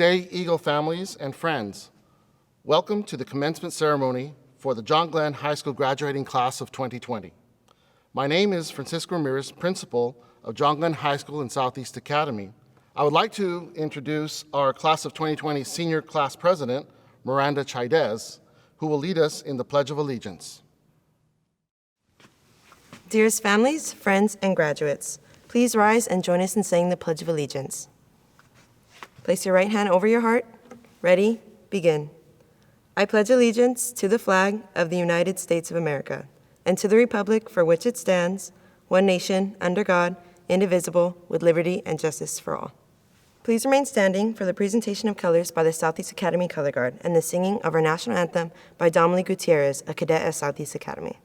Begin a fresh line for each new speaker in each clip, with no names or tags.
day, Eagle families and friends. Welcome to the commencement ceremony for the John Glen High School graduating class of 2020. My name is Francisco Ramirez, principal of John Glen High School and Southeast Academy. I would like to introduce our class of 2020 senior class president, Miranda Chaidez, who will lead us in the Pledge of Allegiance.
Dearest families, friends, and graduates, please rise and join us in saying the Pledge of Allegiance. Place your right hand over your heart. Ready? Begin. I pledge allegiance to the flag of the United States of America and to the republic for which it stands, one nation, under God, indivisible, with liberty and justice for all. Please remain standing for the presentation of colors by the Southeast Academy Color Guard and the singing of our national anthem by Dominique Gutierrez, a cadet at Southeast Academy.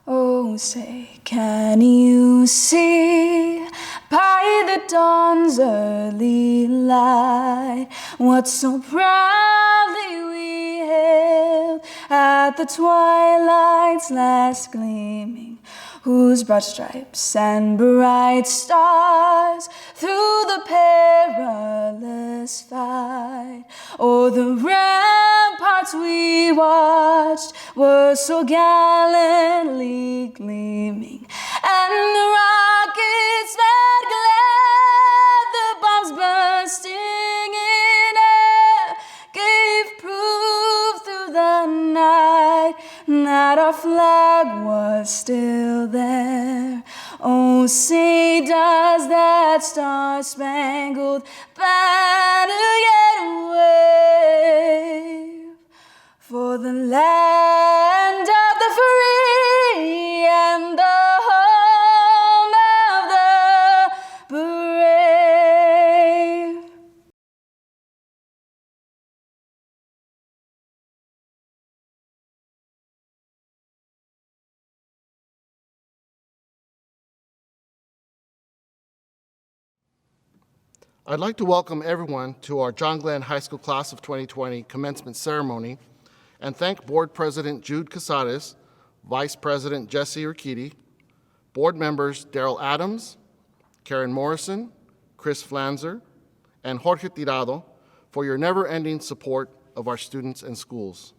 Oh, say, can you see by the dawn's early light what so proudly we hailed at the twilight's last gleaming, whose broad stripes and bright stars through the perilous fight o'er the ramparts we watched were so gallantly gleaming, and the rockets that glared, the bombs bursting in air, gave proof through the night that our flag was still there. Oh, say does that star-spangled banner yet wave for the land of the free and the home of the brave?
I'd like to welcome everyone to our John Glen High School Class of 2020 commencement ceremony and thank Board President Jude Cazares, Vice President Jesse Urquidy, Board members Daryl Adams, Karen Morrison, Chris Flanzer, and Jorge Tirado for your never-ending support of our students and schools.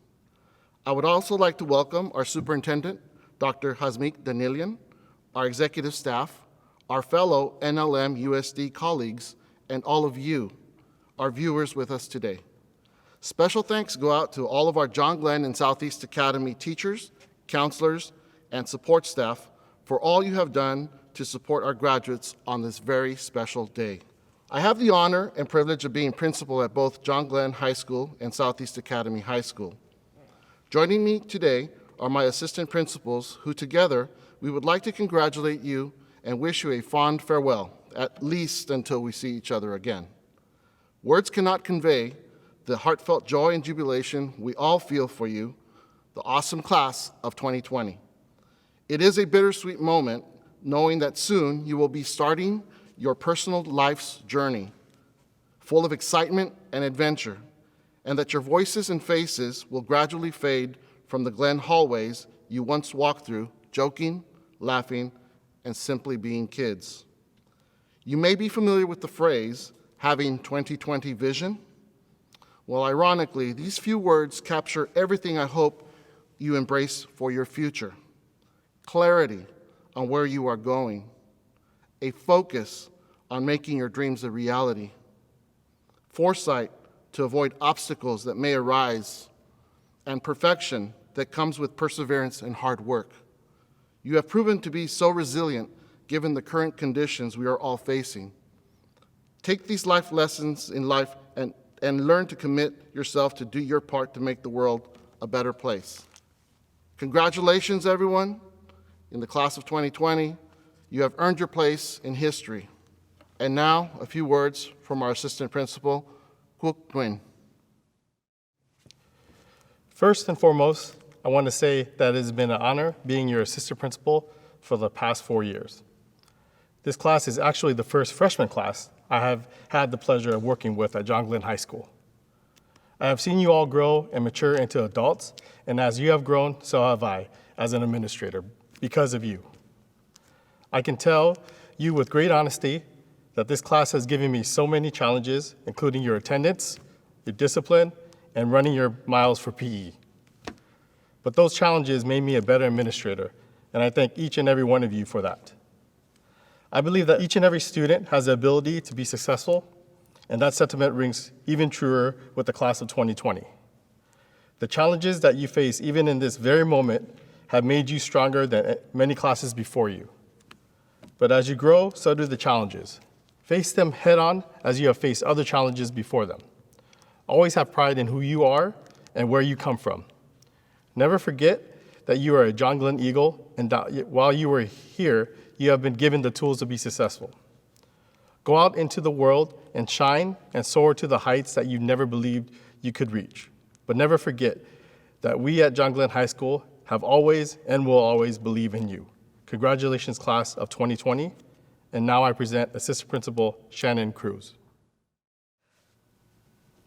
I would also like to welcome our Superintendent, Dr. Hasmik Danielian, our executive staff, our fellow NLM USD colleagues, and all of you, our viewers with us today. Special thanks go out to all of our John Glen and Southeast Academy teachers, counselors, and support staff for all you have done to support our graduates on this very special day. I have the honor and privilege of being principal at both John Glen High School and Southeast Academy High School. Joining me today are my assistant principals who together we would like to congratulate you and wish you a fond farewell, at least until we see each other again. Words cannot convey the heartfelt joy and jubilation we all feel for you, the awesome class of 2020. It is a bittersweet moment knowing that soon you will be starting your personal life's journey, full of excitement and adventure, and that your voices and faces will gradually fade from the Glen hallways you once walked through, joking, laughing, and simply being kids. You may be familiar with the phrase, having 20/20 vision. Well, ironically, these few words capture everything I hope you embrace for your future. Clarity on where you are going, a focus on making your dreams a reality, foresight to avoid obstacles that may arise, and perfection that comes with perseverance and hard work. You have proven to be so resilient given the current conditions we are all facing. Take these life lessons in life and learn to commit yourself to do your part to make the world a better place. Congratulations, everyone. In the class of 2020, you have earned your place in history. And now, a few words from our assistant principal, Glen.
First and foremost, I want to say that it has been an honor being your assistant principal for the past 4 years. This class is actually the first freshman class I have had the pleasure of working with at John Glen High School. I have seen you all grow and mature into adults, and as you have grown, so have I as an administrator, because of you. I can tell you with great honesty that this class has given me so many challenges, including your attendance, your discipline, and running your miles for PE. But those challenges made me a better administrator, and I thank each and every one of you for that. I believe that each and every student has the ability to be successful, and that sentiment rings even truer with the class of 2020. The challenges that you face even in this very moment have made you stronger than many classes before you. But as you grow, so do the challenges. Face them head on as you have faced other challenges before them. Always have pride in who you are and where you come from. Never forget that you are a John Glen Eagle, and that while you were here, you have been given the tools to be successful. Go out into the world and shine and soar to the heights that you never believed you could reach. But never forget that we at John Glen High School have always and will always believe in you. Congratulations, class of 2020. And now I present Assistant Principal Shanon Cruz.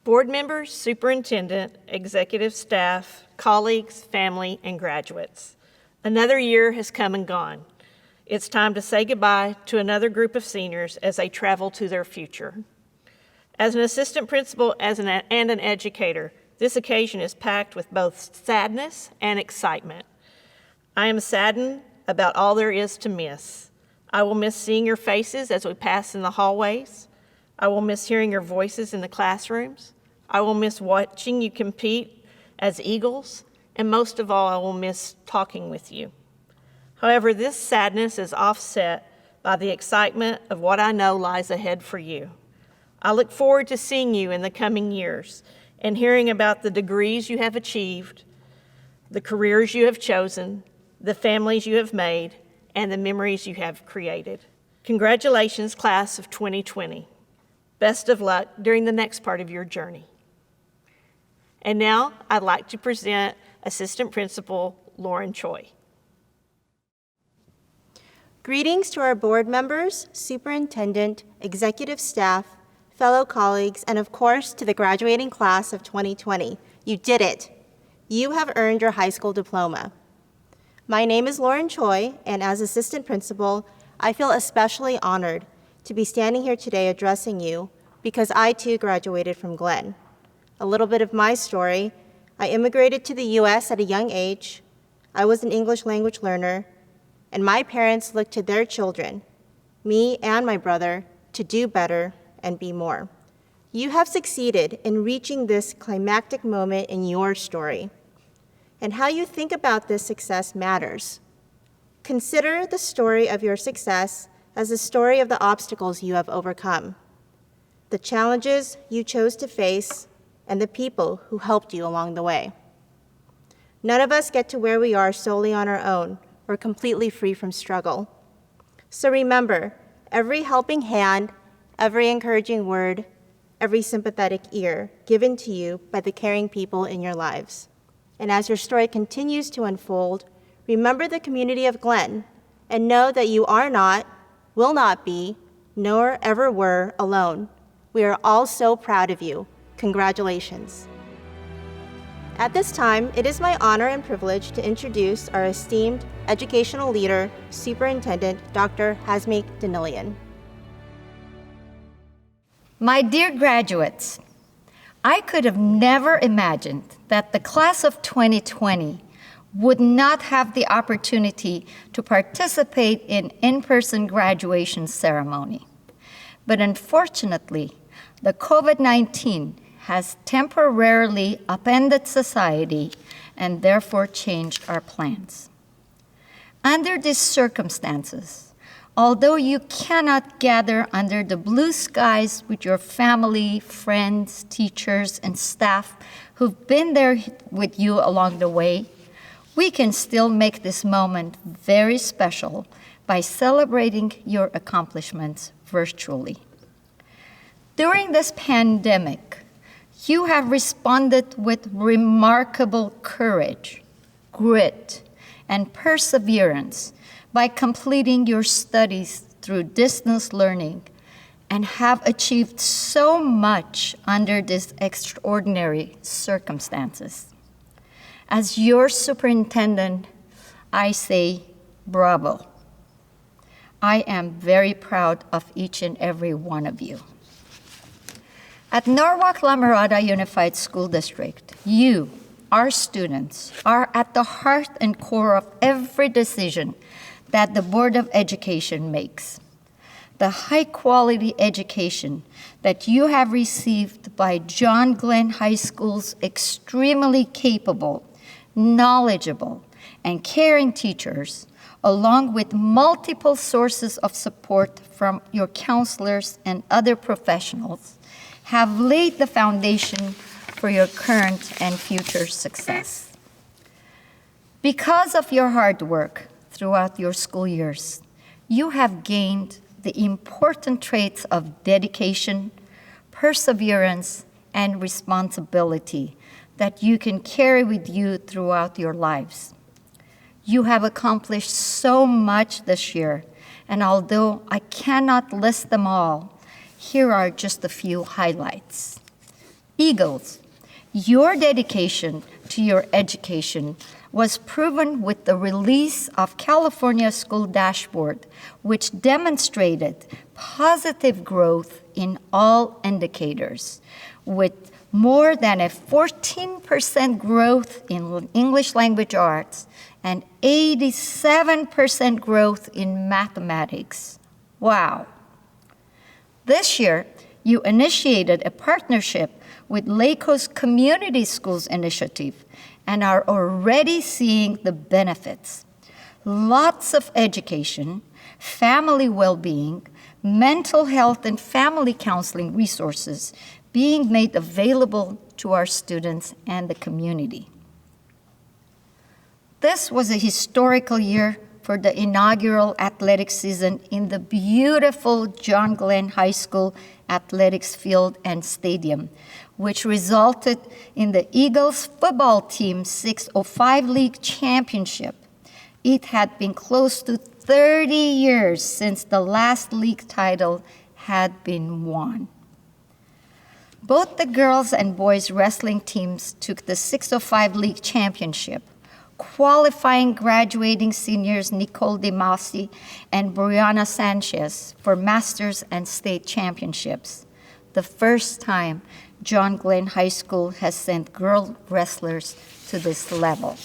Board members, superintendent, executive staff, colleagues, family, and graduates. Another year has come and gone. It's time to say goodbye to another group of seniors as they travel to their future. As an assistant principal and an educator, this occasion is packed with both sadness and excitement. I am saddened about all there is to miss. I will miss seeing your faces as we pass in the hallways. I will miss hearing your voices in the classrooms. I will miss watching you compete as Eagles, and most of all, I will miss talking with you. However, this sadness is offset by the excitement of what I know lies ahead for you. I look forward to seeing you in the coming years and hearing about the degrees you have achieved, the careers you have chosen, the families you have made, and the memories you have created. Congratulations, class of 2020. Best of luck during the next part of your journey. And now I'd like to present Assistant Principal Lauren Choi.
Greetings to our board members, superintendent, executive staff, fellow colleagues, and of course to the graduating class of 2020. You did it. You have earned your high school diploma. My name is Lauren Choi, and as assistant principal, I feel especially honored to be standing here today addressing you because I too graduated from Glen. A little bit of my story: I immigrated to the US at a young age. I was an English language learner, and my parents looked to their children, me and my brother, to do better and be more. You have succeeded in reaching this climactic moment in your story, and how you think about this success matters. Consider the story of your success as the story of the obstacles you have overcome, the challenges you chose to face, and the people who helped you along the way. None of us get to where we are solely on our own or completely free from struggle. So remember, every helping hand, every encouraging word, every sympathetic ear given to you by the caring people in your lives. And as your story continues to unfold, remember the community of Glen and know that you are not, will not be, nor ever were alone. We are all so proud of you. Congratulations. At this time, it is my honor and privilege to introduce our esteemed educational leader, Superintendent Dr. Hasmik Danielian.
My dear graduates, I could have never imagined that the class of 2020 would not have the opportunity to participate in in-person graduation ceremony. But unfortunately, the COVID-19 has temporarily upended society and therefore changed our plans. Under these circumstances, although you cannot gather under the blue skies with your family, friends, teachers, and staff who've been there with you along the way, we can still make this moment very special by celebrating your accomplishments virtually. During this pandemic, you have responded with remarkable courage, grit, and perseverance by completing your studies through distance learning and have achieved so much under these extraordinary circumstances. As your superintendent, I say bravo. I am very proud of each and every one of you. At Norwalk-La Mirada Unified School District, you, our students, are at the heart and core of every decision that the Board of Education makes. The high-quality education that you have received by John Glen High School's extremely capable, knowledgeable, and caring teachers, along with multiple sources of support from your counselors and other professionals, have laid the foundation for your current and future success. Because of your hard work throughout your school years, you have gained the important traits of dedication, perseverance, and responsibility that you can carry with you throughout your lives. You have accomplished so much this year, and although I cannot list them all, here are just a few highlights. Eagles, your dedication to your education was proven with the release of California School Dashboard, which demonstrated positive growth in all indicators, with more than a 14% growth in English language arts and 87% growth in mathematics. Wow. This year, you initiated a partnership with LACO's Community Schools Initiative and are already seeing the benefits. Lots of education, family well-being, mental health and family counseling resources being made available to our students and the community. This was a historical year for the inaugural athletic season in the beautiful John Glen High School athletics field and stadium, which resulted in the Eagles football team's 605 League championship. It had been close to 30 years since the last league title had been won. Both the girls and boys wrestling teams took the 605 League championship, qualifying graduating seniors Nicole DeMasi and Brianna Sanchez for Masters and State Championships, the first time John Glen High School has sent girl wrestlers to this level.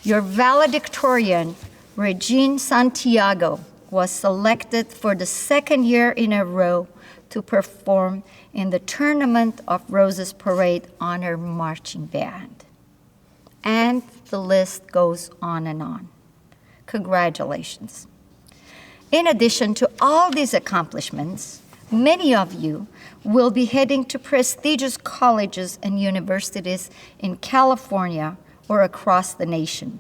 Your valedictorian, Regine Santiago, was selected for the second year in a row to perform in the Tournament of Roses Parade Honor Marching Band. And the list goes on and on. Congratulations. In addition to all these accomplishments, many of you will be heading to prestigious colleges and universities in California or across the nation.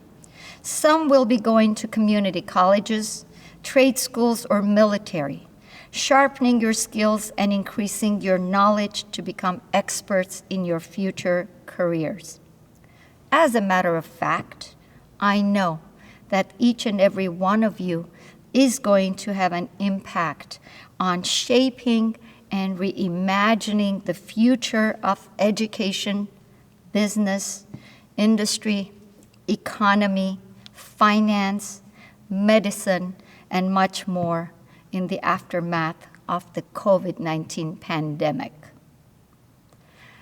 Some will be going to community colleges, trade schools, or military, sharpening your skills and increasing your knowledge to become experts in your future careers. As a matter of fact, I know that each and every one of you is going to have an impact on shaping and reimagining the future of education, business, industry, economy, finance, medicine, and much more in the aftermath of the COVID-19 pandemic.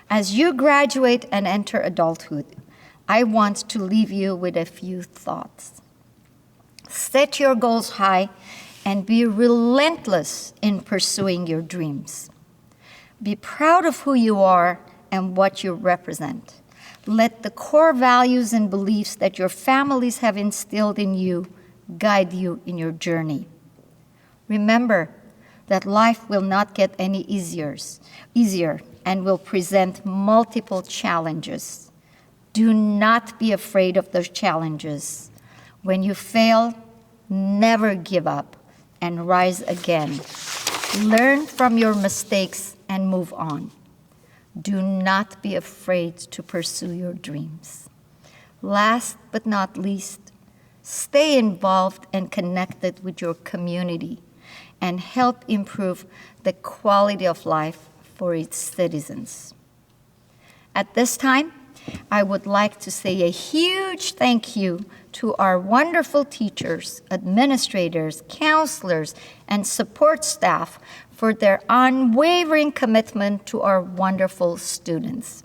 As you graduate and enter adulthood, I want to leave you with a few thoughts. Set your goals high and be relentless in pursuing your dreams. Be proud of who you are and what you represent. Let the core values and beliefs that your families have instilled in you guide you in your journey. Remember that life will not get any easier and will present multiple challenges. Do not be afraid of those challenges. When you fail, never give up and rise again. Learn from your mistakes and move on. Do not be afraid to pursue your dreams. Last but not least, stay involved and connected with your community and help improve the quality of life for its citizens. At this time, I would like to say a huge thank you to our wonderful teachers, administrators, counselors, and support staff for their unwavering commitment to our wonderful students.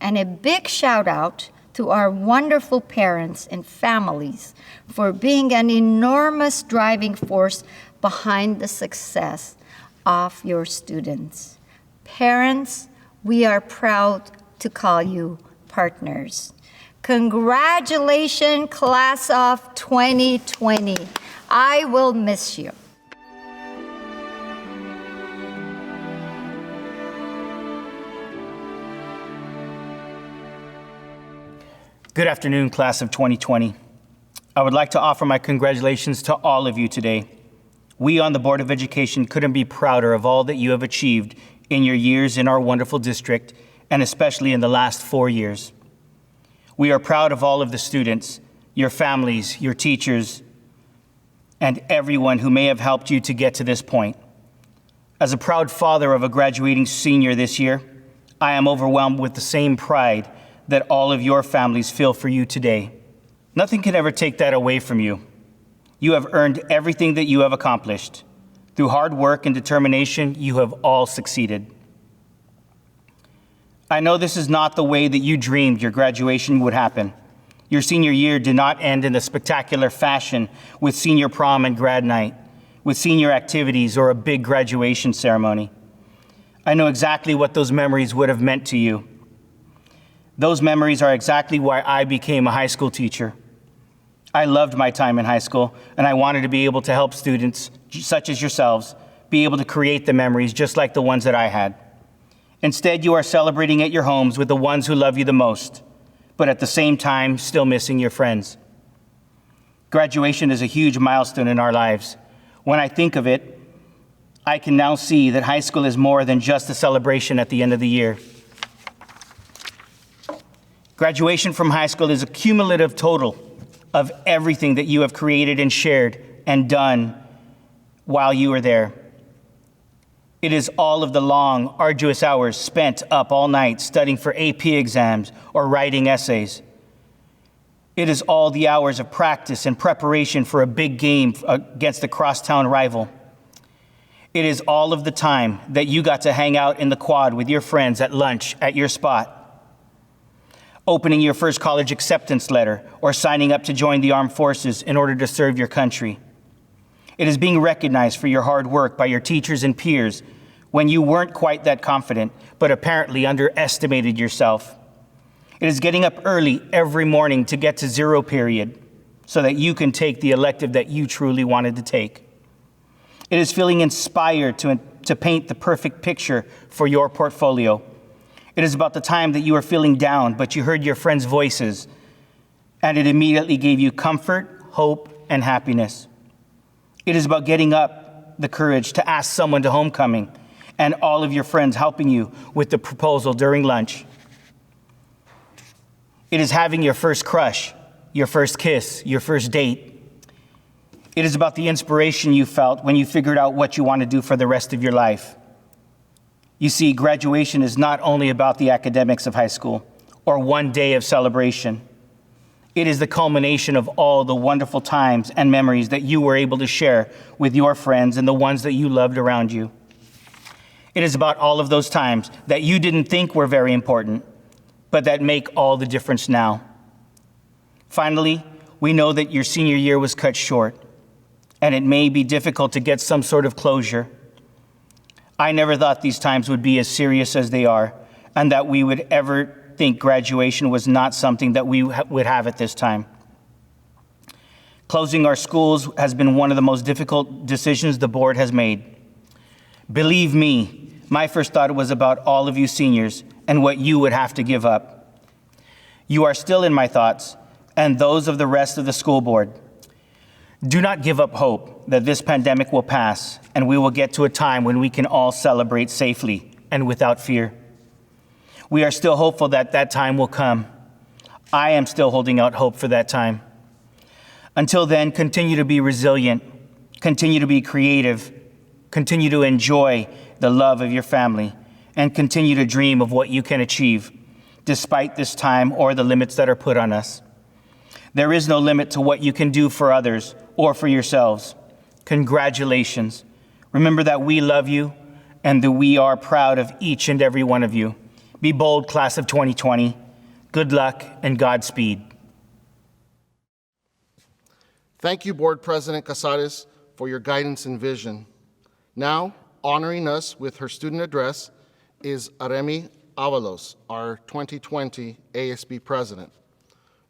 And a big shout out to our wonderful parents and families for being an enormous driving force behind the success of your students. Parents, we are proud to call you partners. Congratulations, class of 2020. I will miss you.
Good afternoon, class of 2020. I would like to offer my congratulations to all of you today. We on the Board of Education couldn't be prouder of all that you have achieved in your years in our wonderful district, and especially in the last 4 years. We are proud of all of the students, your families, your teachers, and everyone who may have helped you to get to this point. As a proud father of a graduating senior this year, I am overwhelmed with the same pride that all of your families feel for you today. Nothing can ever take that away from you. You have earned everything that you have accomplished. Through hard work and determination, you have all succeeded. I know this is not the way that you dreamed your graduation would happen. Your senior year did not end in a spectacular fashion with senior prom and grad night, with senior activities or a big graduation ceremony. I know exactly what those memories would have meant to you. Those memories are exactly why I became a high school teacher. I loved my time in high school, and I wanted to be able to help students, such as yourselves, be able to create the memories just like the ones that I had. Instead, you are celebrating at your homes with the ones who love you the most, but at the same time, still missing your friends. Graduation is a huge milestone in our lives. When I think of it, I can now see that high school is more than just a celebration at the end of the year. Graduation from high school is a cumulative total of everything that you have created and shared and done while you were there. It is all of the long, arduous hours spent up all night studying for AP exams or writing essays. It is all the hours of practice and preparation for a big game against a crosstown rival. It is all of the time that you got to hang out in the quad with your friends at lunch at your spot, opening your first college acceptance letter, or signing up to join the armed forces in order to serve your country. It is being recognized for your hard work by your teachers and peers when you weren't quite that confident, but apparently underestimated yourself. It is getting up early every morning to get to zero period so that you can take the elective that you truly wanted to take. It is feeling inspired to paint the perfect picture for your portfolio. It is about the time that you were feeling down, but you heard your friends' voices, and it immediately gave you comfort, hope, and happiness. It is about getting up the courage to ask someone to homecoming, and all of your friends helping you with the proposal during lunch. It is having your first crush, your first kiss, your first date. It is about the inspiration you felt when you figured out what you want to do for the rest of your life. You see, graduation is not only about the academics of high school or one day of celebration. It is the culmination of all the wonderful times and memories that you were able to share with your friends and the ones that you loved around you. It is about all of those times that you didn't think were very important, but that make all the difference now. Finally, we know that your senior year was cut short, and it may be difficult to get some sort of closure. I never thought these times would be as serious as they are, and that we would ever think graduation was not something that we would have at this time. Closing our schools has been one of the most difficult decisions the board has made. Believe me, my first thought was about all of you seniors and what you would have to give up. You are still in my thoughts, and those of the rest of the school board. Do not give up hope that this pandemic will pass and we will get to a time when we can all celebrate safely and without fear. We are still hopeful that that time will come. I am still holding out hope for that time. Until then, continue to be resilient, Continue to be creative. Continue to enjoy the love of your family, and continue to dream of what you can achieve despite this time or the limits that are put on us. There is no limit to what you can do for others or for yourselves. Congratulations. Remember that we love you and that we are proud of each and every one of you. Be bold, class of 2020. Good luck and Godspeed.
Thank you, Board President Cazares, for your guidance and vision. Now, honoring us with her student address is Aremi Avalos, our 2020 ASB President.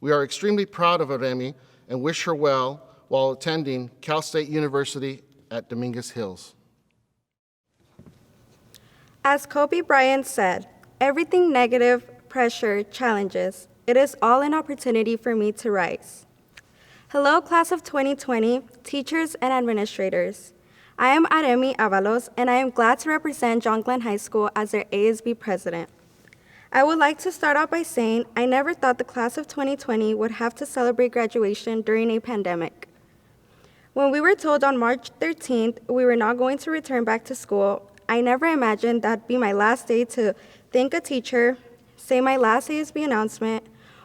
We are extremely proud of Aremi and wish her well while attending Cal State University at Dominguez Hills.
As Kobe Bryant said, everything negative, pressure, challenges, it is all an opportunity for me to rise. Hello, class of 2020, teachers and administrators. I am Aremi Avalos, and I am glad to represent John Glen High School as their ASB president. I would like to start out by saying I never thought the class of 2020 would have to celebrate graduation during a pandemic. When we were told on March 13th we were not going to return back to school, I never imagined that'd be my last day to thank a teacher, say my last ASB announcement,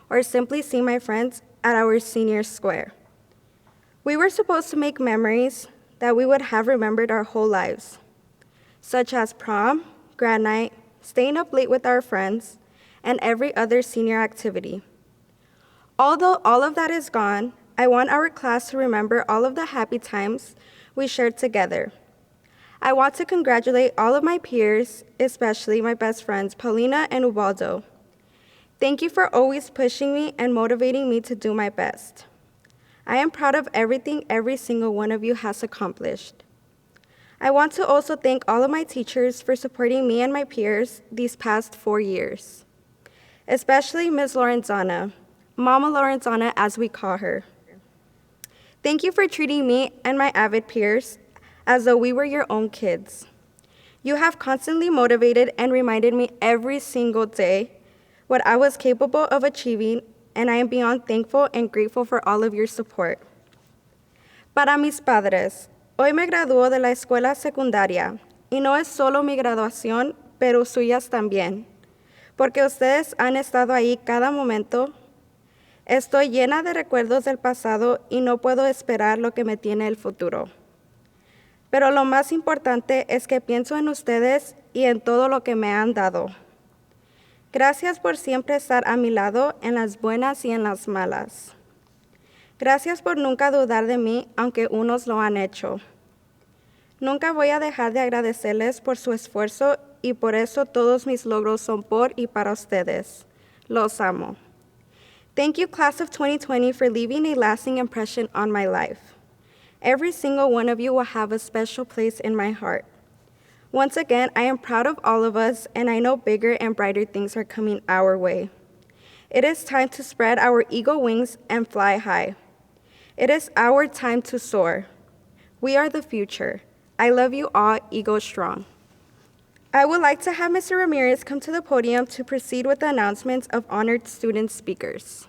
or simply see my friends at our senior square. We were supposed to make memories that we would have remembered our whole lives, such as prom, grad night, staying up late with our friends, and every other senior activity. Although all of that is gone, I want our class to remember all of the happy times we shared together. I want to congratulate all of my peers, especially my best friends, Paulina and Ubaldo. Thank you for always pushing me and motivating me to do my best. I am proud of everything every single one of you has accomplished. I want to also thank all of my teachers for supporting me and my peers these past 4 years, especially Ms. Lorenzana, Mama Lorenzana as we call her. Thank you for treating me and my avid peers as though we were your own kids. You have constantly motivated and reminded me every single day what I was capable of achieving, and I am beyond thankful and grateful for all of your support. Para mis padres, hoy me graduó de la escuela secundaria, y no es solo mi graduación, pero suyas también, porque ustedes han estado ahí cada momento. Estoy llena de recuerdos del pasado y no puedo esperar lo que me tiene el futuro. Pero lo más importante es que pienso en ustedes y en todo lo que me han dado. Gracias por siempre estar a mi lado en las buenas y en las malas. Gracias por nunca dudar de mí, aunque unos lo han hecho. Nunca voy a dejar de agradecerles por su esfuerzo y por eso todos mis logros son por y para ustedes. Los amo. Thank you, class of 2020, for leaving a lasting impression on my life. Every single one of you will have a special place in my heart. Once again, I am proud of all of us, and I know bigger and brighter things are coming our way. It is time to spread our eagle wings and fly high. It is our time to soar. We are the future. I love you all, Eagle Strong. I would like to have Mr. Ramirez come to the podium to proceed with the announcements of honored student speakers.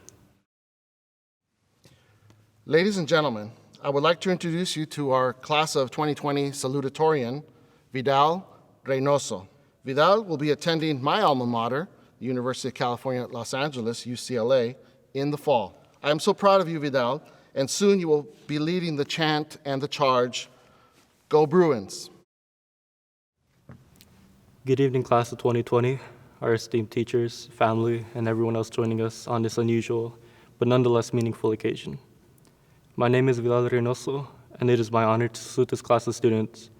Ladies and gentlemen, I would like to introduce you to our class of 2020 salutatorian, Vidal Reynoso. Vidal will be attending my alma mater, the University of California at Los Angeles, UCLA, in the fall. I am so proud of you, Vidal, and soon you will be leading the chant and the charge, Go Bruins.
Good evening, class of 2020, our esteemed teachers, family, and everyone else joining us on this unusual but nonetheless meaningful occasion. My name is Vidal Reynoso, and it is my honor to salute this class of students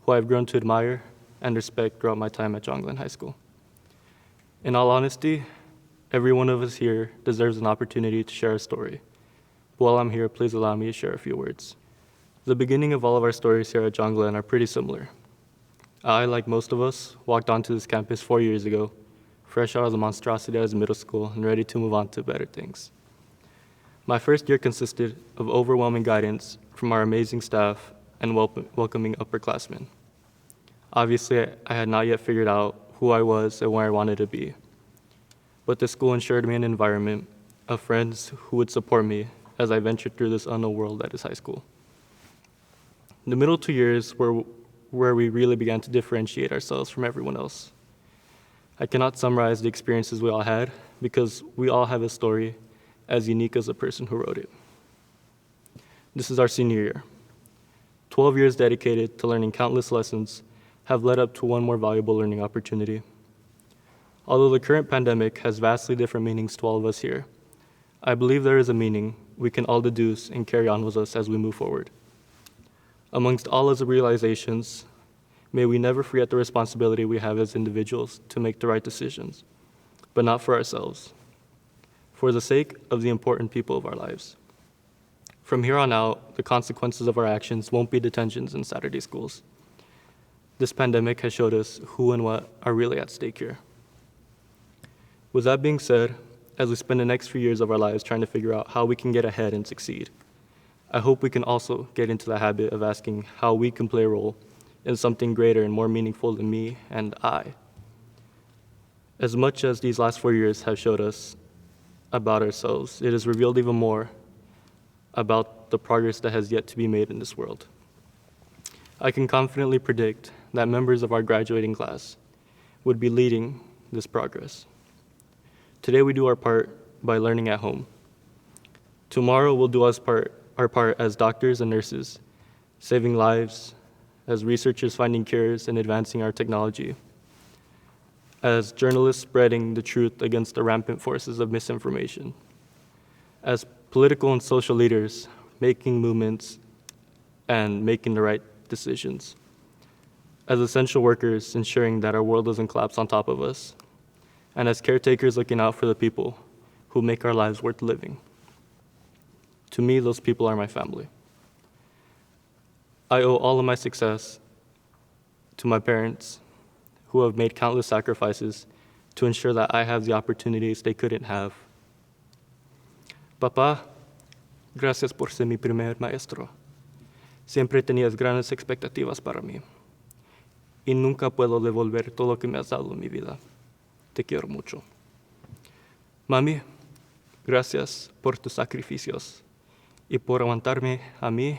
who I have grown to admire and respect throughout my time at John Glen High School. In all honesty, every one of us here deserves an opportunity to share a story. But while I'm here, please allow me to share a few words. The beginning of all of our stories here at John Glen are pretty similar. I, like most of us, walked onto this campus 4 years ago, fresh out of the monstrosity as middle school and ready to move on to better things. My first year consisted of overwhelming guidance from our amazing staff and welcoming upperclassmen. Obviously, I had not yet figured out who I was and where I wanted to be. But the school ensured me an environment of friends who would support me as I ventured through this unknown world that is high school. The middle 2 years were where we really began to differentiate ourselves from everyone else. I cannot summarize the experiences we all had because we all have a story as unique as the person who wrote it. This is our senior year. 12 years dedicated to learning countless lessons have led up to one more valuable learning opportunity. Although the current pandemic has vastly different meanings to all of us here, I believe there is a meaning we can all deduce and carry on with us as we move forward. Amongst all of the realizations, may we never forget the responsibility we have as individuals to make the right decisions, but not for ourselves, for the sake of the important people of our lives. From here on out, the consequences of our actions won't be detentions in Saturday schools. This pandemic has showed us who and what are really at stake here. With that being said, as we spend the next few years of our lives trying to figure out how we can get ahead and succeed, I hope we can also get into the habit of asking how we can play a role in something greater and more meaningful than me and I. As much as these last 4 years have showed us about ourselves, it has revealed even more about the progress that has yet to be made in this world. I can confidently predict that members of our graduating class would be leading this progress. Today we do our part by learning at home. Tomorrow we'll do our part as doctors and nurses, saving lives, as researchers finding cures and advancing our technology, as journalists spreading the truth against the rampant forces of misinformation, as political and social leaders making movements and making the right decisions, as essential workers ensuring that our world doesn't collapse on top of us, and as caretakers looking out for the people who make our lives worth living. To me, those people are my family. I owe all of my success to my parents, who have made countless sacrifices to ensure that I have the opportunities they couldn't have. Papá, gracias por ser mi primer maestro. Siempre tenías grandes expectativas para mí. Y nunca puedo devolver todo lo que me has dado en mi vida. Te quiero mucho. Mami, gracias por tus sacrificios y por aguantarme a mí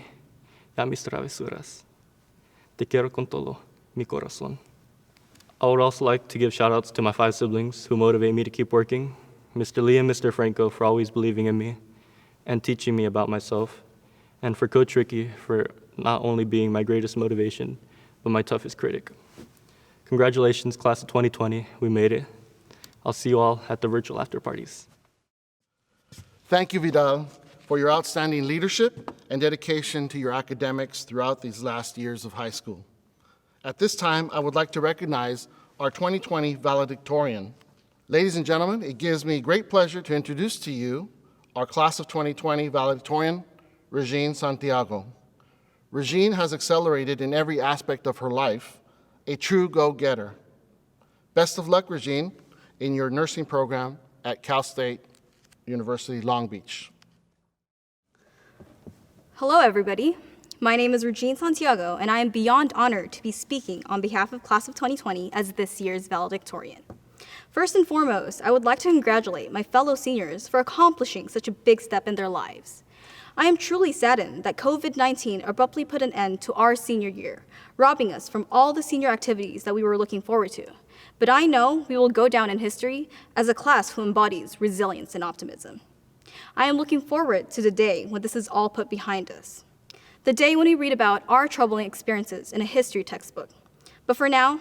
y a mis travesuras. Te quiero con todo mi corazón. I would also like to give shout-outs to my 5 siblings who motivate me to keep working, Mr. Lee and Mr. Franco for always believing in me and teaching me about myself, and for Coach Ricky for not only being my greatest motivation, but my toughest critic. Congratulations, class of 2020, we made it. I'll see you all at the virtual after parties.
Thank you, Vidal, for your outstanding leadership and dedication to your academics throughout these last years of high school. At this time, I would like to recognize our 2020 valedictorian. Ladies and gentlemen, it gives me great pleasure to introduce to you our class of 2020 valedictorian, Regine Santiago. Regine has accelerated in every aspect of her life, a true go-getter. Best of luck, Regine, in your nursing program at Cal State University, Long Beach.
Hello, everybody. My name is Regine Santiago, and I am beyond honored to be speaking on behalf of Class of 2020 as this year's valedictorian. First and foremost, I would like to congratulate my fellow seniors for accomplishing such a big step in their lives. I am truly saddened that COVID-19 abruptly put an end to our senior year, robbing us from all the senior activities that we were looking forward to. But I know we will go down in history as a class who embodies resilience and optimism. I am looking forward to the day when this is all put behind us. The day when we read about our troubling experiences in a history textbook. But for now,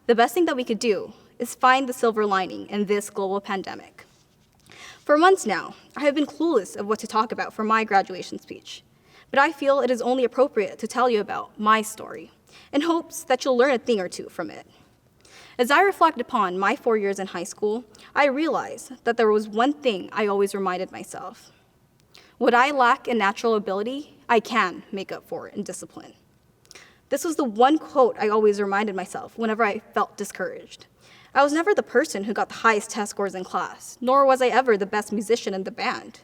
the best thing that we could do is find the silver lining in this global pandemic. For months now, I have been clueless of what to talk about for my graduation speech, but I feel it is only appropriate to tell you about my story in hopes that you'll learn a thing or two from it. As I reflect upon my 4 years in high school, I realized that there was one thing I always reminded myself. What I lack in natural ability, I can make up for in discipline. This was the one quote I always reminded myself whenever I felt discouraged. I was never the person who got the highest test scores in class, nor was I ever the best musician in the band.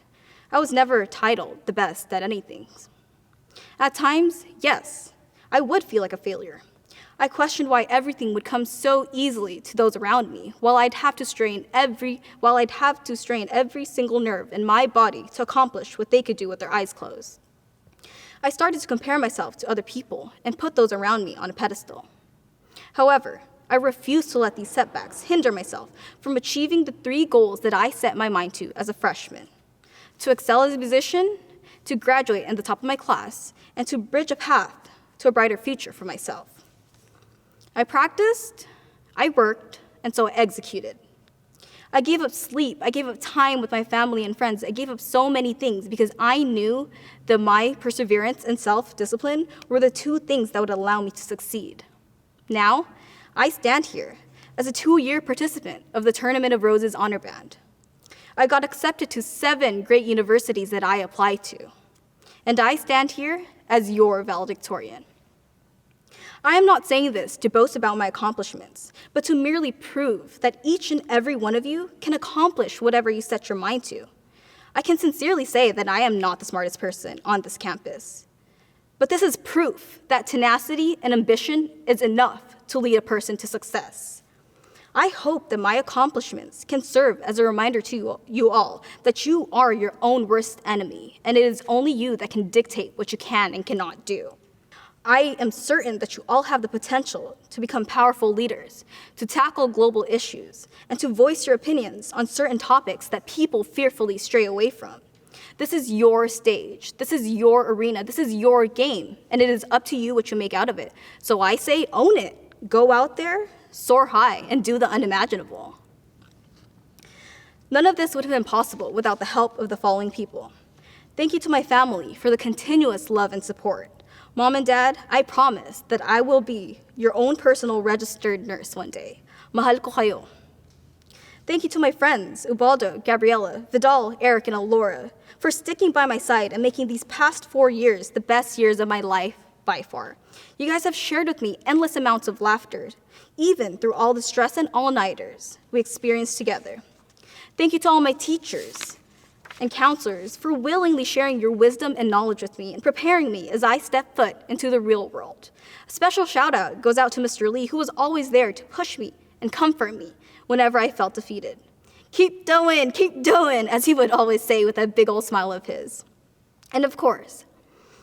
I was never titled the best at anything. At times, yes, I would feel like a failure. I questioned why everything would come so easily to those around me, while I'd have to strain every single nerve in my body to accomplish what they could do with their eyes closed. I started to compare myself to other people and put those around me on a pedestal. However, I refused to let these setbacks hinder myself from achieving the 3 goals that I set my mind to as a freshman: to excel as a musician, to graduate in the top of my class, and to bridge a path to a brighter future for myself. I practiced, I worked, and so I executed. I gave up sleep, I gave up time with my family and friends, I gave up so many things because I knew that my perseverance and self-discipline were the 2 things that would allow me to succeed. Now, I stand here as a 2-year participant of the Tournament of Roses Honor Band. I got accepted to 7 great universities that I applied to. And I stand here as your valedictorian. I am not saying this to boast about my accomplishments, but to merely prove that each and every one of you can accomplish whatever you set your mind to. I can sincerely say that I am not the smartest person on this campus. But this is proof that tenacity and ambition is enough to lead a person to success. I hope that my accomplishments can serve as a reminder to you all that you are your own worst enemy, and it is only you that can dictate what you can and cannot do. I am certain that you all have the potential to become powerful leaders, to tackle global issues, and to voice your opinions on certain topics that people fearfully stray away from. This is your stage, this is your arena, this is your game, and it is up to you what you make out of it. So I say own it. Go out there, soar high, and do the unimaginable. None of this would have been possible without the help of the following people. Thank you to my family for the continuous love and support. Mom and Dad, I promise that I will be your own personal registered nurse one day. Mahal ko kayo. Thank you to my friends, Ubaldo, Gabriela, Vidal, Eric, and Alora, for sticking by my side and making these past 4 years the best years of my life by far. You guys have shared with me endless amounts of laughter, even through all the stress and all-nighters we experienced together. Thank you to all my teachers and counselors for willingly sharing your wisdom and knowledge with me and preparing me as I step foot into the real world. A special shout out goes out to Mr. Lee, who was always there to push me and comfort me whenever I felt defeated. Keep doing, as he would always say with that big old smile of his. And of course,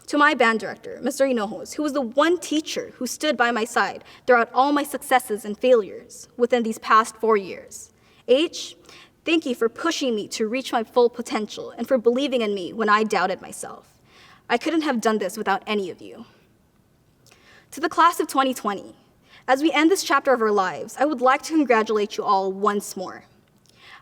to my band director, Mr. Hinojos, who was the one teacher who stood by my side throughout all my successes and failures within these past 4 years. H, thank you for pushing me to reach my full potential and for believing in me when I doubted myself. I couldn't have done this without any of you. To the class of 2020, as we end this chapter of our lives, I would like to congratulate you all once more.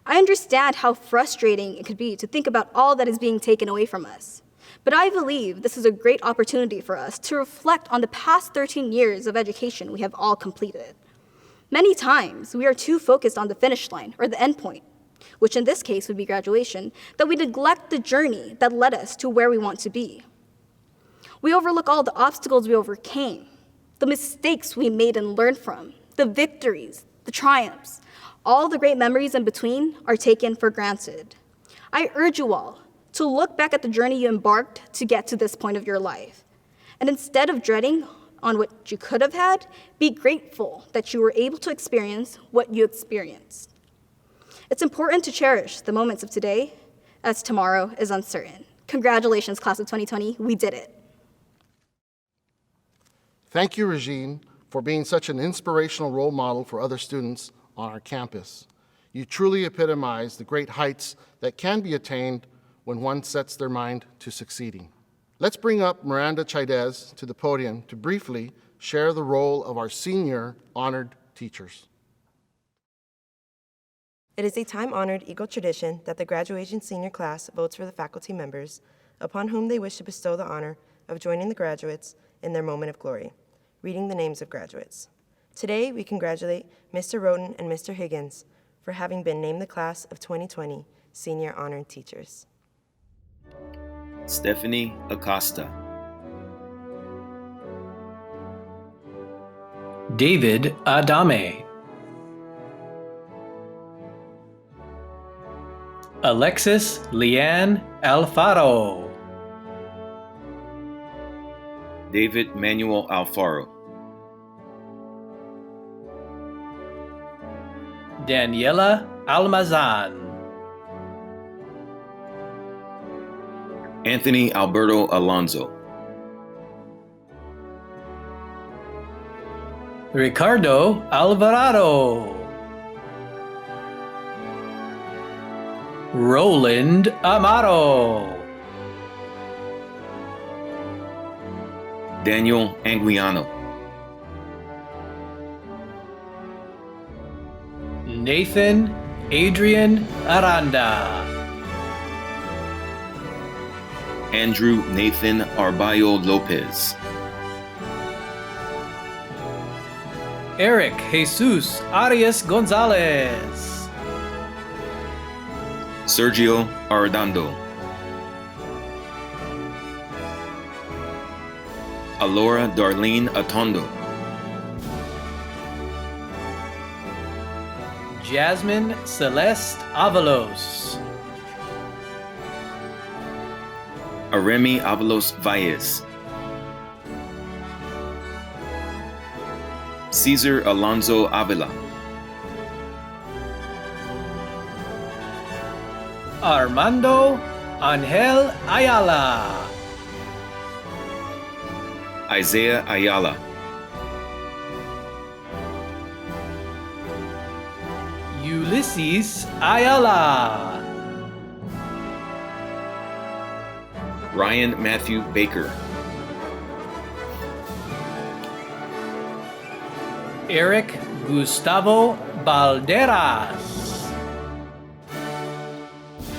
I understand how frustrating it could be to think about all that is being taken away from us, but I believe this is a great opportunity for us to reflect on the past 13 years of education we have all completed. Many times, we are too focused on the finish line or the end point, which in this case would be graduation, that we neglect the journey that led us to where we want to be. We overlook all the obstacles we overcame, the mistakes we made and learned from, the victories, the triumphs. All the great memories in between are taken for granted. I urge you all to look back at the journey you embarked to get to this point of your life. And instead of dreading on what you could have had, be grateful that you were able to experience what you experienced. It's important to cherish the moments of today, as tomorrow is uncertain. Congratulations, class of 2020, we did it.
Thank you, Regine, for being such an inspirational role model for other students on our campus. You truly epitomize the great heights that can be attained when one sets their mind to succeeding. Let's bring up Miranda Chaidez to the podium to briefly share the role of our senior honored teachers.
It is a time-honored Eagle tradition that the graduation senior class votes for the faculty members upon whom they wish to bestow the honor of joining the graduates in their moment of glory, reading the names of graduates. Today, we congratulate Mr. Roden and Mr. Higgins for having been named the class of 2020 senior honored teachers.
Stephanie Acosta.
David Adame. Alexis Leanne Alfaro.
David Manuel Alfaro.
Daniela Almazan.
Anthony Alberto Alonso.
Ricardo Alvarado. Roland Amaro.
Daniel Anguiano.
Nathan Adrian Aranda.
Andrew Nathan Arballo Lopez.
Eric Jesus Arias Gonzalez.
Sergio Arredondo. Alora Darlene Atondo.
Jasmine Celeste Avalos.
Aremi Avalos Valles. Cesar Alonso Avila.
Armando Angel Ayala.
Isaiah Ayala.
Ulysses Ayala.
Ryan Matthew Baker.
Eric Gustavo Balderas.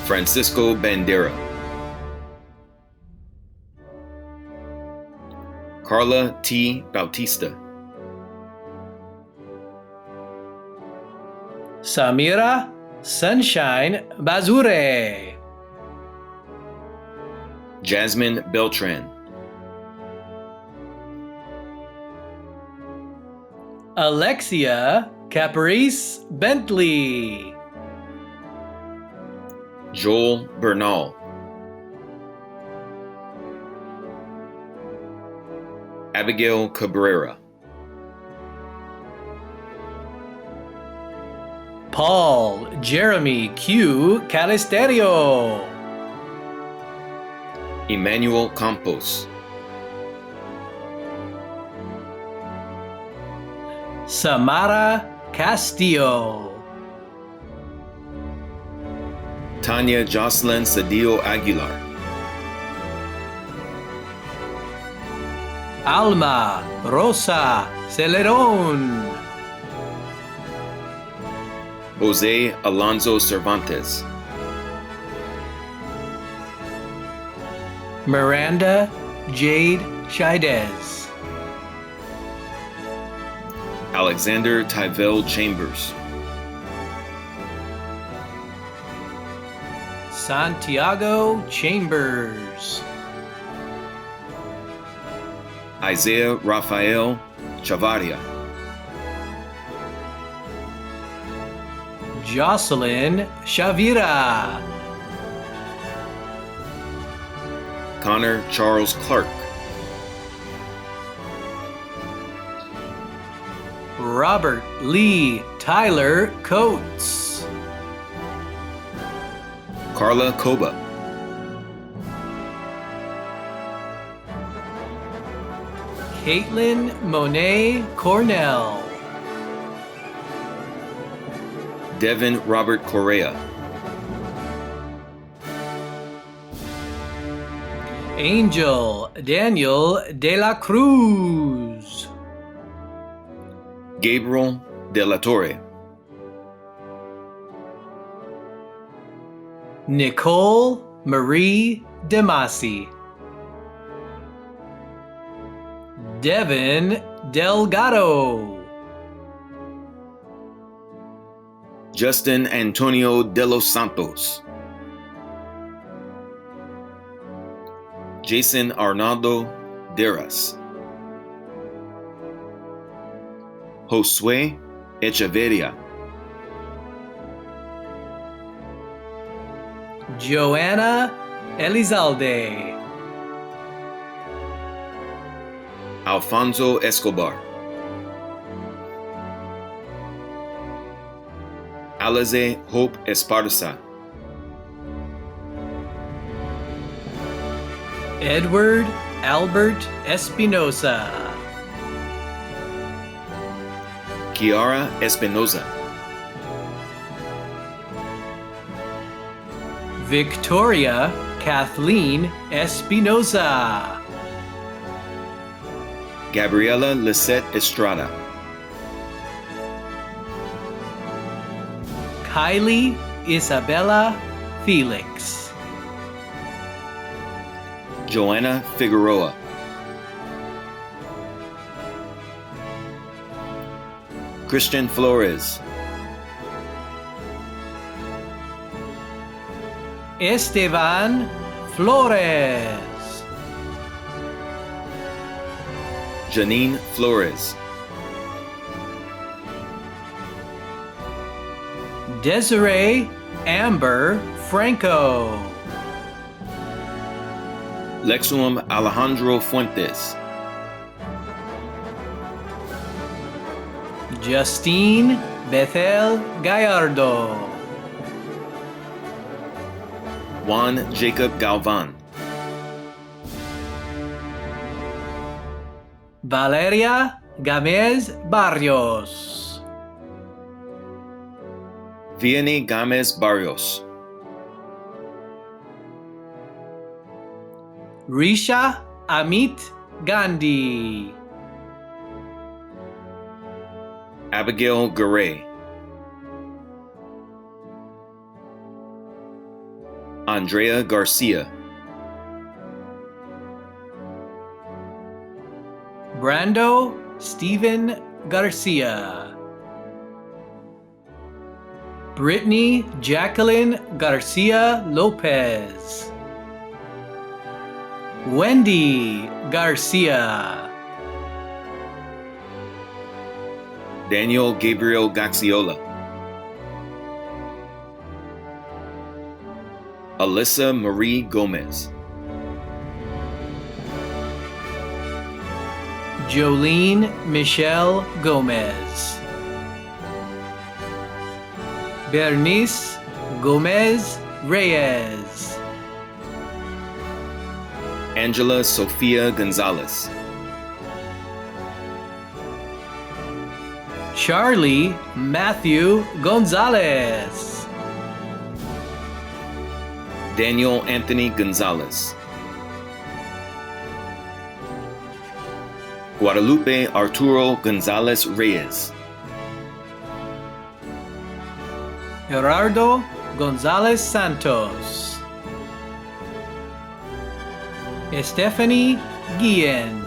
Francisco Bandera. Carla T. Bautista.
Samira Sunshine Bazure.
Jasmine Beltran.
Alexia Caprice Bentley.
Joel Bernal. Abigail Cabrera.
Paul Jeremy Q. Calisterio.
Emmanuel Campos.
Samara Castillo.
Tanya Jocelyn Cedillo Aguilar.
Alma Rosa Celeron.
Jose Alonso Cervantes.
Miranda Jade Chaidez.
Alexander Tyvel Chambers.
Santiago Chambers.
Isaiah Rafael Chavaria.
Jocelyn Shavira.
Connor Charles Clark.
Robert Lee Tyler Coates.
Carla Koba.
Caitlin Monet Cornell.
Devin Robert Correa.
Angel Daniel De La Cruz.
Gabriel De La Torre.
Nicole Marie Demasi. Devin Delgado.
Justin Antonio De Los Santos. Jason Arnaldo Deras. Josue Echeverria.
Joanna Elizalde.
Alfonso Escobar. Alize Hope Esparza.
Edward Albert Espinosa.
Kiara Espinoza.
Victoria Kathleen Espinoza.
Gabriela Lisette Estrada.
Kylie Isabella Felix.
Joanna Figueroa. Christian Flores.
Esteban Flores.
Janine Flores.
Desiree Amber Franco.
Lexuum Alejandro Fuentes.
Justine Bethel Gallardo.
Juan Jacob Galvan.
Valeria Gamez Barrios.
Vianney Gamez Barrios.
Risha Amit Gandhi.
Abigail Garay. Andrea Garcia.
Brando Stephen Garcia. Brittany Jacqueline Garcia Lopez. Wendy Garcia.
Daniel Gabriel Gaxiola. Alyssa Marie Gomez.
Jolene Michelle Gomez. Bernice Gomez Reyes.
Angela Sofia Gonzalez.
Charlie Matthew Gonzalez.
Daniel Anthony Gonzalez. Guadalupe Arturo Gonzalez Reyes.
Gerardo Gonzalez Santos. Stephanie Guillen.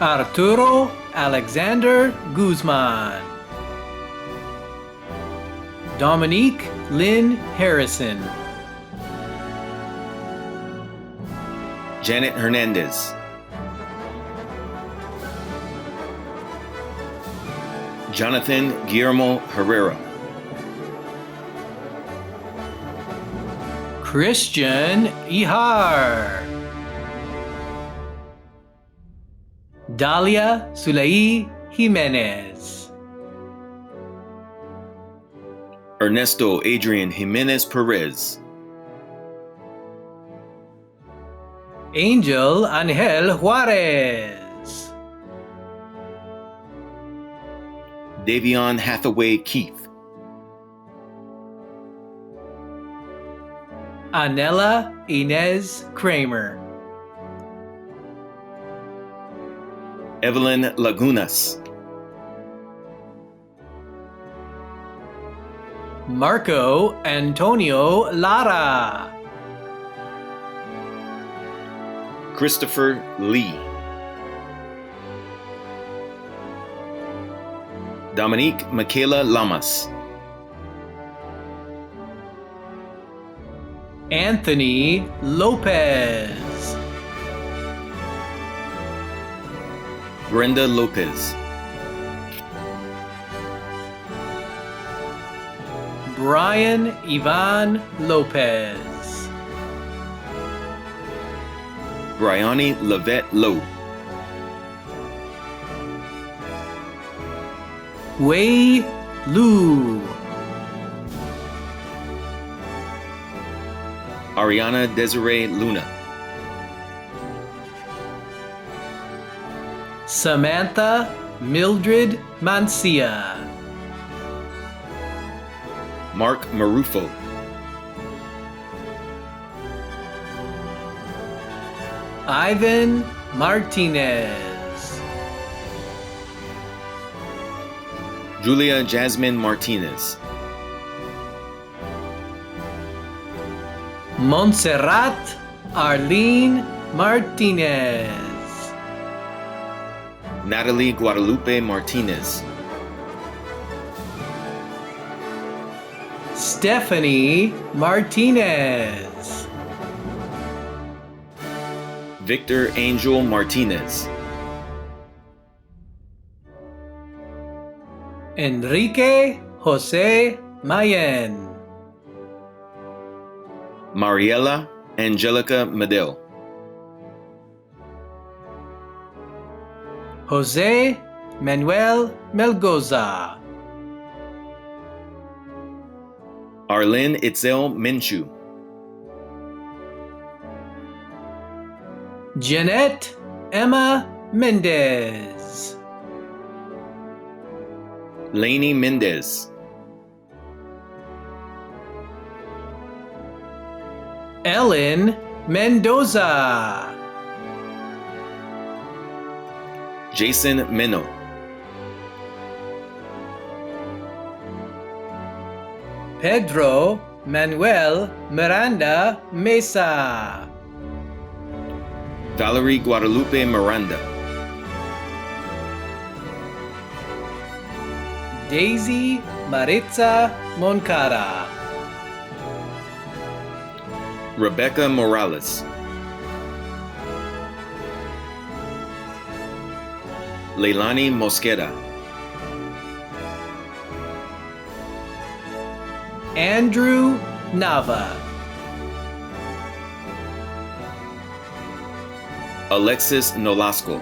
Arturo Alexander Guzman. Dominique Lynn Harrison.
Janet Hernandez. Jonathan Guillermo Herrera.
Christian Ihar. Dalia Sulei Jimenez.
Ernesto Adrian Jimenez Perez.
Angel Angel Juarez.
Davion Hathaway Keith.
Anela Inez Kramer.
Evelyn Lagunas.
Marco Antonio Lara.
Christopher Lee. Dominique Michaela Lamas.
Anthony Lopez.
Brenda Lopez.
Brian Ivan Lopez.
Bryony Lavette Lowe.
Wei Lu.
Ariana Desiree Luna.
Samantha Mildred Mancia.
Mark Marufo,
Ivan Martinez.
Julia Jasmine Martinez,
Montserrat Arlene Martinez.
Natalie Guadalupe Martinez,
Stephanie Martinez.
Victor Angel Martinez,
Enrique Jose Mayen.
Mariela Angelica Medel,
Jose Manuel Melgoza.
Arlen Itzel Minshew,
Jeanette Emma Mendez.
Lainey Mendez,
Ellen Mendoza.
Jason Meno,
Pedro Manuel Miranda Mesa.
Valerie Guadalupe Miranda,
Daisy Maritza Moncada.
Rebecca Morales, Leilani Mosqueda,
Andrew Nava.
Alexis Nolasco,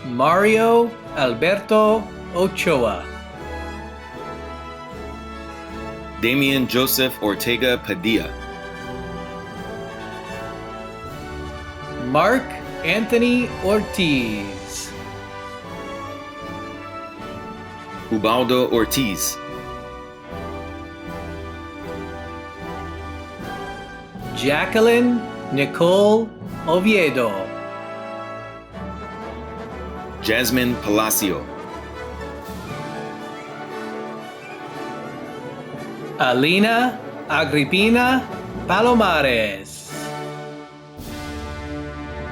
Mario Alberto Ochoa.
Damian Joseph Ortega Padilla,
Mark Anthony Ortiz.
Ubaldo Ortiz,
Jacqueline Nicole Oviedo.
Jasmine Palacio,
Alina Agripina Palomares.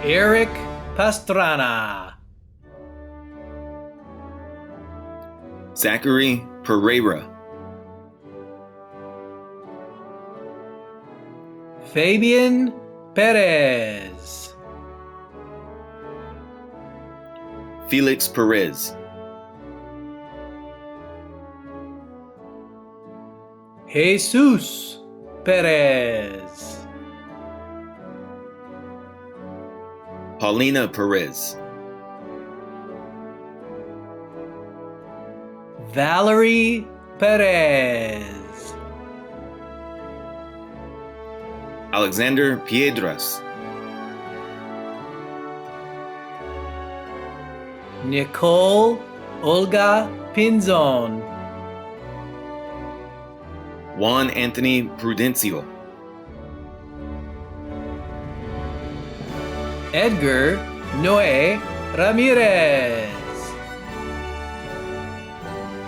Eric Pastrana.
Zachary Pereira,
Fabian Perez.
Felix Perez,
Jesus Perez.
Paulina Perez,
Valerie Perez.
Alexander Piedras,
Nicole Olga Pinzon.
Juan Anthony Prudencio,
Edgar Noé Ramirez.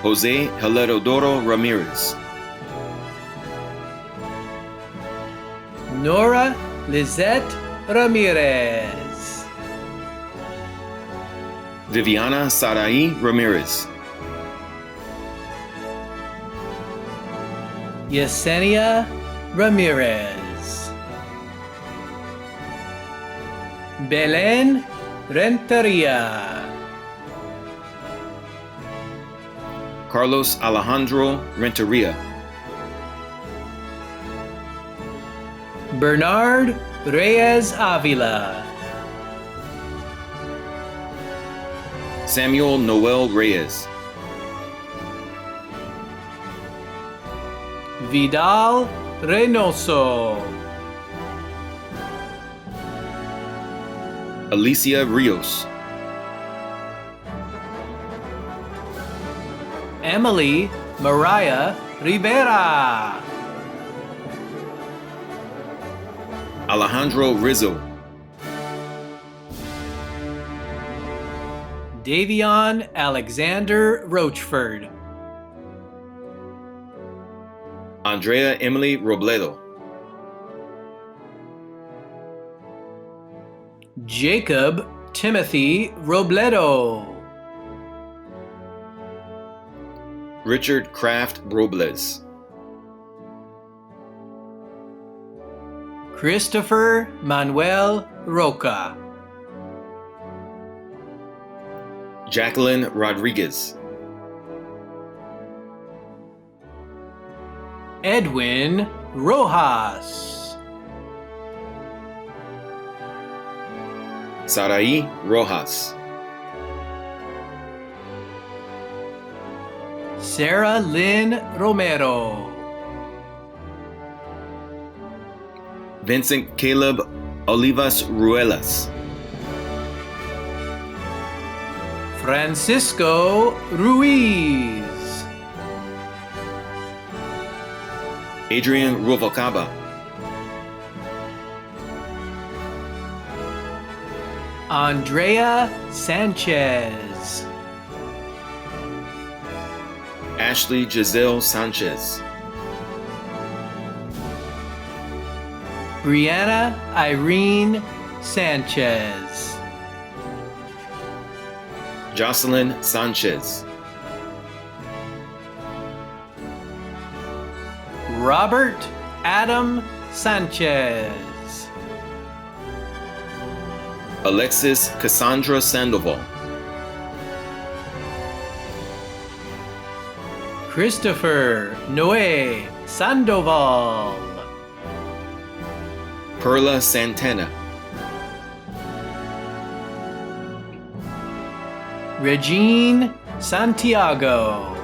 Jose Heledodoro Ramirez,
Nora Lizette Ramirez.
Viviana Sarai Ramirez,
Yesenia Ramirez. Belen Renteria.
Carlos Alejandro Renteria,
Bernard Reyes Avila.
Samuel Noel Reyes,
Vidal Reynoso.
Alicia Rios,
Emily Mariah Rivera,
Alejandro Rizzo,
Davion Alexander Roachford,
Andrea Emily Robledo,
Jacob Timothy Robledo,
Richard Kraft Robles,
Christopher Manuel Roca,
Jacqueline Rodriguez,
Edwin Rojas,
Sarai Rojas,
Sarah Lynn Romero,
Vincent Caleb Olivas Ruelas,
Francisco Ruiz,
Adrian Ruvalcaba,
Andrea Sanchez,
Ashley Giselle Sanchez,
Brianna Irene Sanchez,
Jocelyn Sanchez,
Robert Adam Sanchez,
Alexis Cassandra Sandoval,
Christopher Noé Sandoval,
Perla Santana,
Regine Santiago,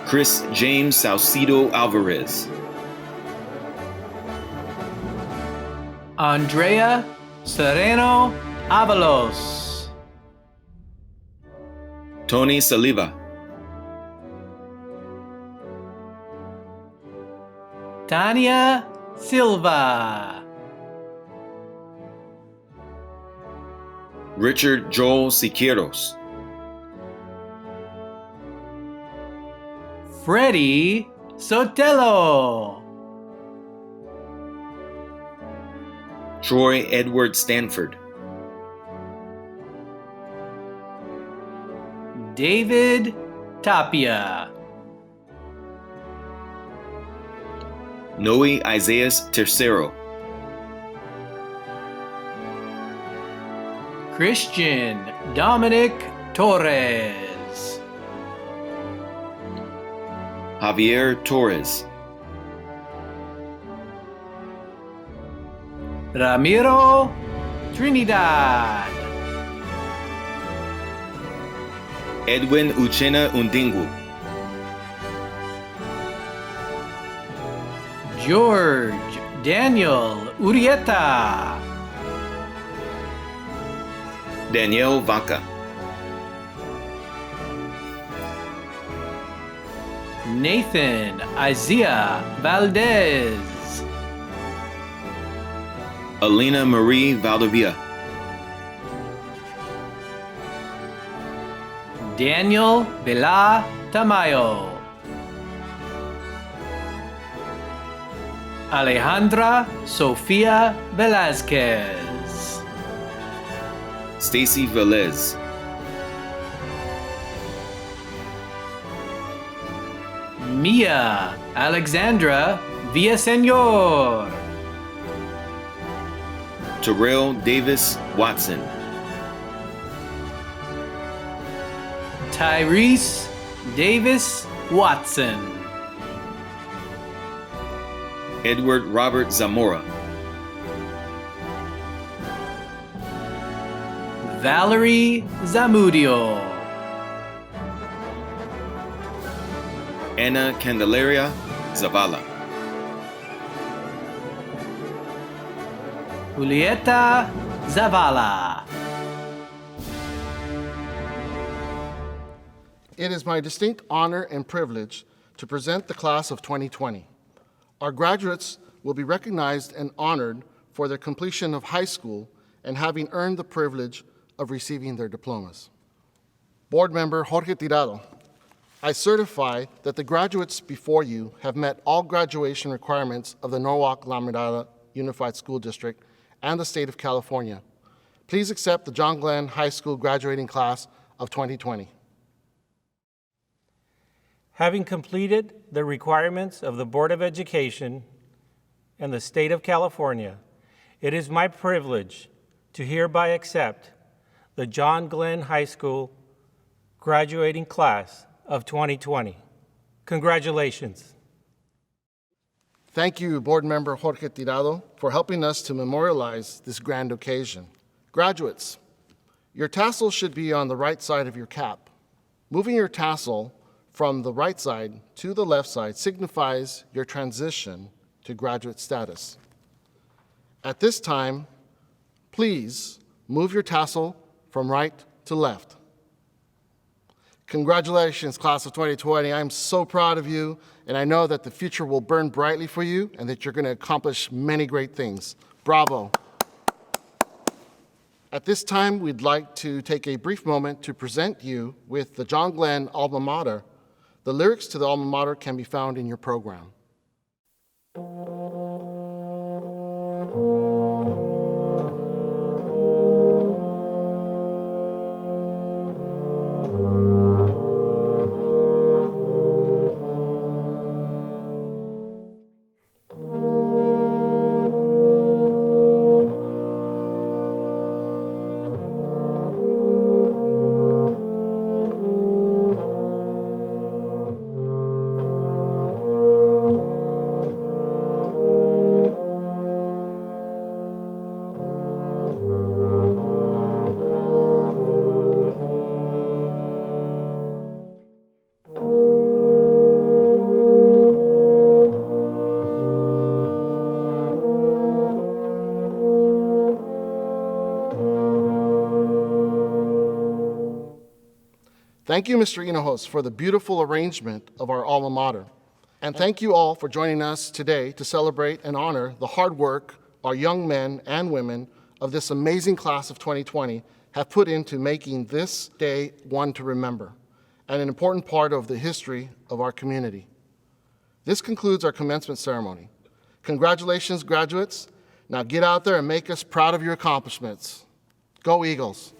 Chris James Saucedo Alvarez,
Andrea Sereno Avalos,
Tony Saliva,
Tania Silva,
Richard Joel Siqueiros,
Freddie Sotelo,
Troy Edward Stanford,
David Tapia,
Noe Isaias Tercero,
Christian Dominic Torres,
Javier Torres,
Ramiro Trinidad,
Edwin Uchena Undingu,
George Daniel Urieta,
Danielle Vaca,
Nathan Isaiah Valdez,
Alina Marie Valdivia,
Daniel Vela Tamayo, Alejandra Sofia Velazquez,
Stacy Velez,
Mia Alexandra Villasenor,
Terrell Davis Watson,
Tyrese Davis Watson,
Edward Robert Zamora,
Valerie Zamudio,
Anna Candelaria Zavala,
Julieta Zavala.
It is my distinct honor and privilege to present the class of 2020. Our graduates will be recognized and honored for their completion of high school and having earned the privilege of receiving their diplomas. Board Member Jorge Tirado, I certify that the graduates before you have met all graduation requirements of the Norwalk-La Unified School District and the state of California. Please accept the John Glen High School graduating class of 2020.
Having completed the requirements of the Board of Education and the state of California, it is my privilege to hereby accept the John Glen High School graduating class of 2020. Congratulations.
Thank you, Board Member Jorge Tirado, for helping us to memorialize this grand occasion. Graduates, your tassel should be on the right side of your cap. Moving your tassel from the right side to the left side signifies your transition to graduate status. At this time, please move your tassel from right to left. Congratulations, class of 2020. I'm so proud of you, and I know that the future will burn brightly for you and that you're going to accomplish many great things. Bravo. At this time, we'd like to take a brief moment to present you with the John Glen alma mater. The lyrics to the alma mater can be found in your program. Thank you, Mr. Hinojos, for the beautiful arrangement of our alma mater. And thank you all for joining us today to celebrate and honor the hard work our young men and women of this amazing class of 2020 have put into making this day one to remember and an important part of the history of our community. This concludes our commencement ceremony. Congratulations, graduates. Now get out there and make us proud of your accomplishments. Go Eagles.